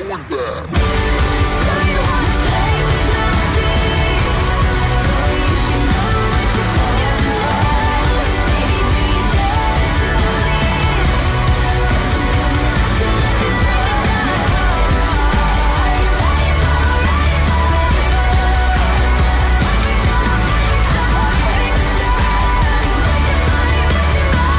doing that? So you wanna play with magic? Well, you should know what you're falling for. Baby, do you dare do this? From coming up to looking like a ghost. Are you sucking for a ride? Fixed up, 'cause what's in mine, what's in mine?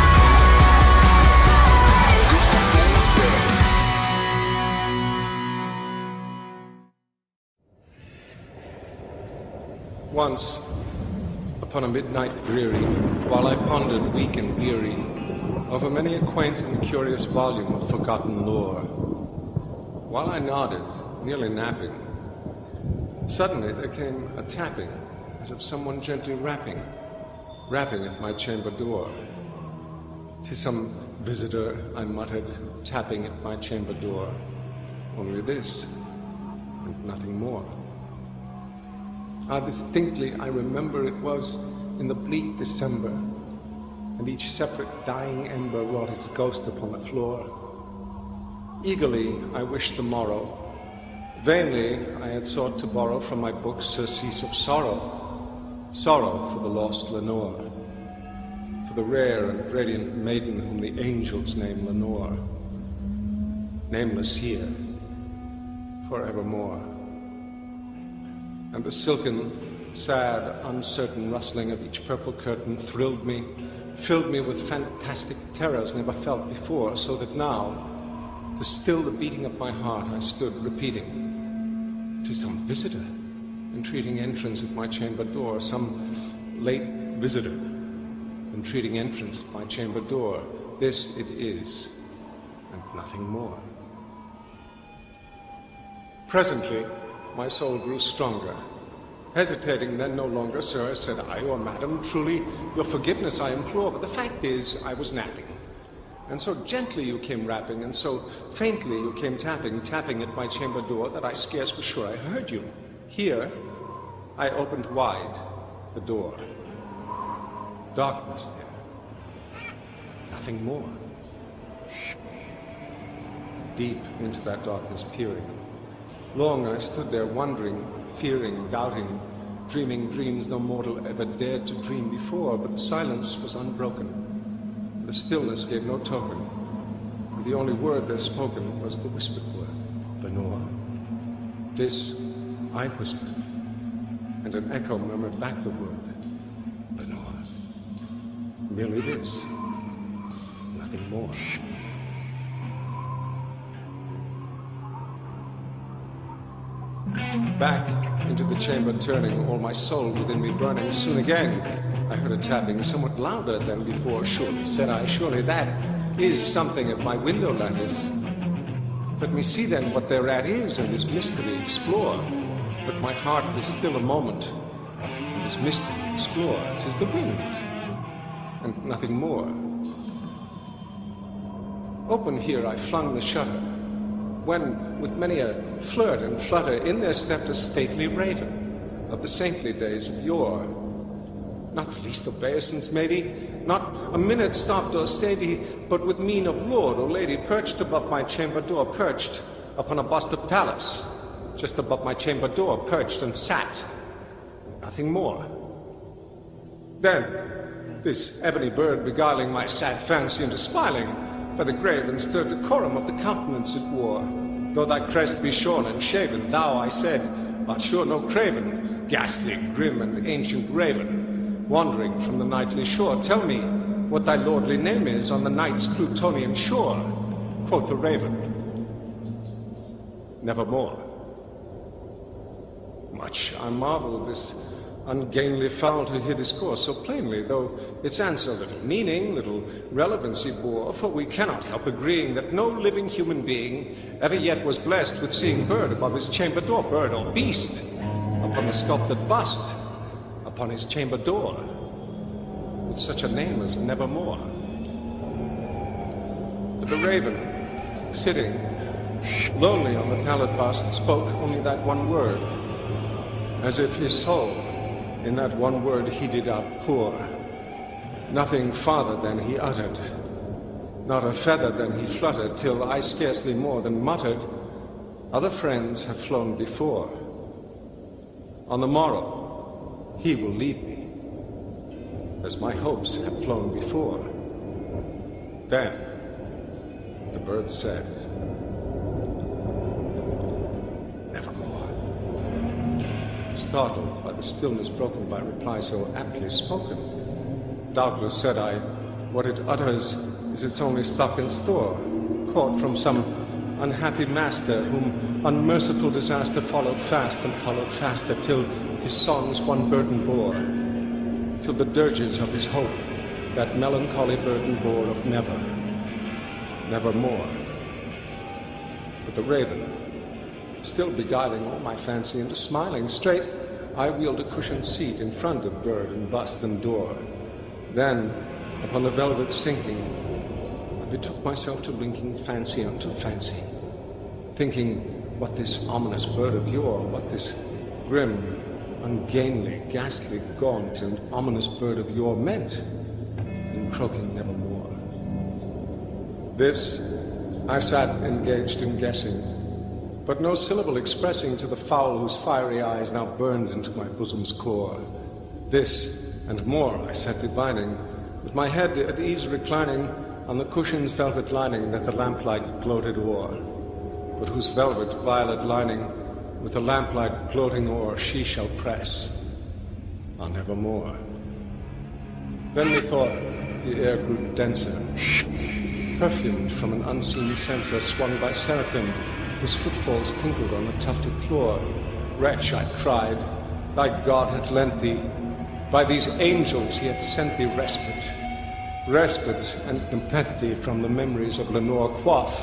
Once, upon a midnight dreary, while I pondered weak and weary over many a quaint and curious volume of forgotten lore, while I nodded, nearly napping, suddenly there came a tapping, as of someone gently rapping at my chamber door. "'Tis some visitor," I muttered, tapping at my chamber door. Only this, and nothing more. Distinctly I remember it was in the bleak December, and each separate dying ember wrought its ghost upon the floor. Eagerly I wished the morrow. Vainly I had sought to borrow from my books surcease of sorrow, sorrow for the lost Lenore, for the rare and radiant maiden whom the angels name Lenore, nameless here, forevermore. And the silken, sad, uncertain rustling of each purple curtain thrilled me, filled me with fantastic terrors never felt before, so that now, to still the beating of my heart, I stood repeating, "'Tis some visitor, entreating entrance at my chamber door, some late visitor, entreating entrance at my chamber door. This it is, and nothing more." Presently, my soul grew stronger. Hesitating then no longer, "Sir," said I, "or madam, truly your forgiveness I implore, but the fact is I was napping. And so gently you came rapping, and so faintly you came tapping at my chamber door, that I scarce was sure I heard you. Here I opened wide the door. Darkness there. Nothing more. Deep into that darkness peering. Long I stood there wondering, fearing, doubting, dreaming dreams no mortal ever dared to dream before, but the silence was unbroken. The stillness gave no token, and the only word there spoken was the whispered word, "Lenore." This I whispered, and an echo murmured back the word, "Lenore." Merely this, nothing more. Back into the chamber turning, all my soul within me burning. Soon again I heard a tapping, somewhat louder than before. "Surely," said I, "surely that is something at my window lattice. Let me see then what thereat is, and this mystery explore." But my heart was still a moment, and this mystery explore. "'Tis the wind, and nothing more." Open here I flung the shutter, when, with many a flirt and flutter, in there stepped a stately raven of the saintly days of yore. Not the least obeisance made he, not a minute stopped or stayed he, but with mien of lord or lady perched above my chamber door, perched upon a bust of Pallas, just above my chamber door, perched and sat. Nothing more. Then, this ebony bird beguiling my sad fancy into smiling, by the grave and stirred decorum of the countenance it wore. "Though thy crest be shorn and shaven, thou," I said, "art sure no craven, ghastly, grim, and ancient raven, wandering from the nightly shore. Tell me what thy lordly name is on the night's Plutonian shore." Quoth the raven, "Nevermore." Much I marvel this ungainly fowl to hear discourse so plainly, though its answer little meaning, little relevancy bore, for we cannot help agreeing that no living human being ever yet was blessed with seeing bird above his chamber door, bird or beast, upon the sculptured bust, upon his chamber door, with such a name as Nevermore. But the raven, sitting lonely on the pallid bust, spoke only that one word, as if his soul in that one word he did outpour. Nothing farther than he uttered, not a feather than he fluttered, till I scarcely more than muttered, Other friends have flown before. On the morrow, he will lead me, as my hopes have flown before. Then, the bird said, nevermore. Startled by the stillness broken by reply so aptly spoken, doubtless said I, what it utters is its only stock in store, caught from some unhappy master whom unmerciful disaster followed fast and followed faster, till his songs one burden bore, till the dirges of his hope that melancholy burden bore of never, nevermore. But the raven, still beguiling all my fancy into smiling straight, I wheeled a cushioned seat in front of bird and bust and door. Then, upon the velvet sinking, I betook myself to linking fancy unto fancy, thinking what this ominous bird of yore, what this grim, ungainly, ghastly, gaunt, and ominous bird of yore meant in croaking nevermore. This I sat engaged in guessing, but no syllable expressing to the fowl whose fiery eyes now burned into my bosom's core. This and more I sat divining, with my head at ease reclining on the cushion's velvet lining that the lamplight gloated o'er, but whose velvet violet lining with the lamplight gloating o'er she shall press on nevermore. Then methought the air grew denser, perfumed from an unseen censer swung by seraphim whose footfalls tinkled on the tufted floor. Wretch, I cried, thy God hath lent thee, by these angels he hath sent thee respite, and nepenthe from the memories of Lenore. Quaff,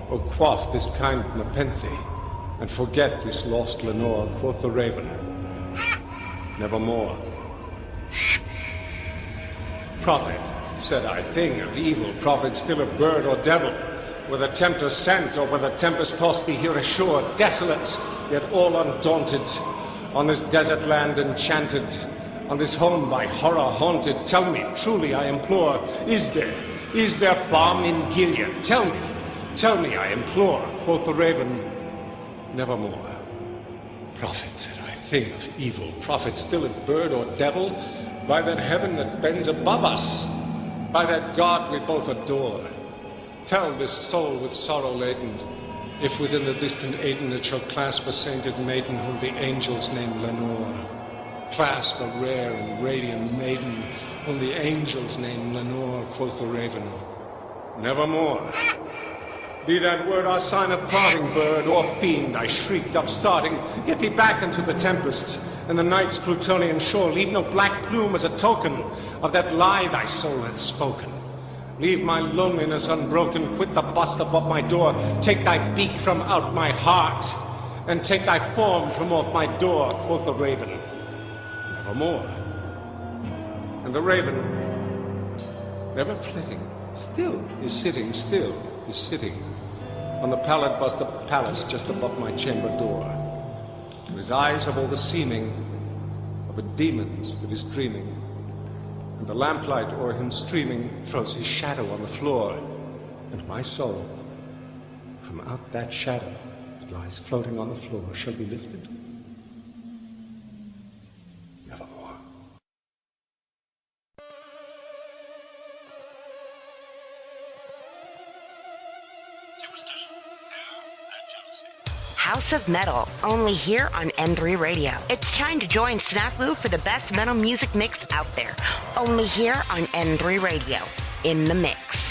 O quaff this kind nepenthe, and forget this lost Lenore, quoth the raven, nevermore. Prophet, said I, thing of evil, prophet still of bird or devil, whether tempter sent or whether tempest tossed thee here ashore, desolate, yet all undaunted, on this desert land enchanted, on this home by horror haunted, tell me, truly I implore, is there balm in Gilead? Tell me, I implore, quoth the raven, nevermore. Prophet, said I, thing of evil, prophet still of bird or devil, by that heaven that bends above us, by that God we both adore, tell this soul with sorrow laden, if within the distant Aden it shall clasp a sainted maiden whom the angels name Lenore. Clasp a rare and radiant maiden whom the angels name Lenore, quoth the raven, nevermore. Be that word our sign of parting, bird or fiend, I shrieked upstarting, get thee back into the tempest and the night's Plutonian shore. Leave no black plume as a token of that lie thy soul hath spoken. Leave my loneliness unbroken, quit the bust above my door, take thy beak from out my heart, and take thy form from off my door, quoth the raven, nevermore. And the raven, never flitting, still is sitting, on the pallid bust of palace just above my chamber door. To his eyes have all the seeming of a demon's that is dreaming, and the lamplight o'er him streaming throws his shadow on the floor, and my soul, from out that shadow that lies floating on the floor, shall be lifted nevermore. House of Metal, only here on N3 Radio. It's time to join Snafu for the best metal music mix out there. Only here on N3 Radio. In the mix.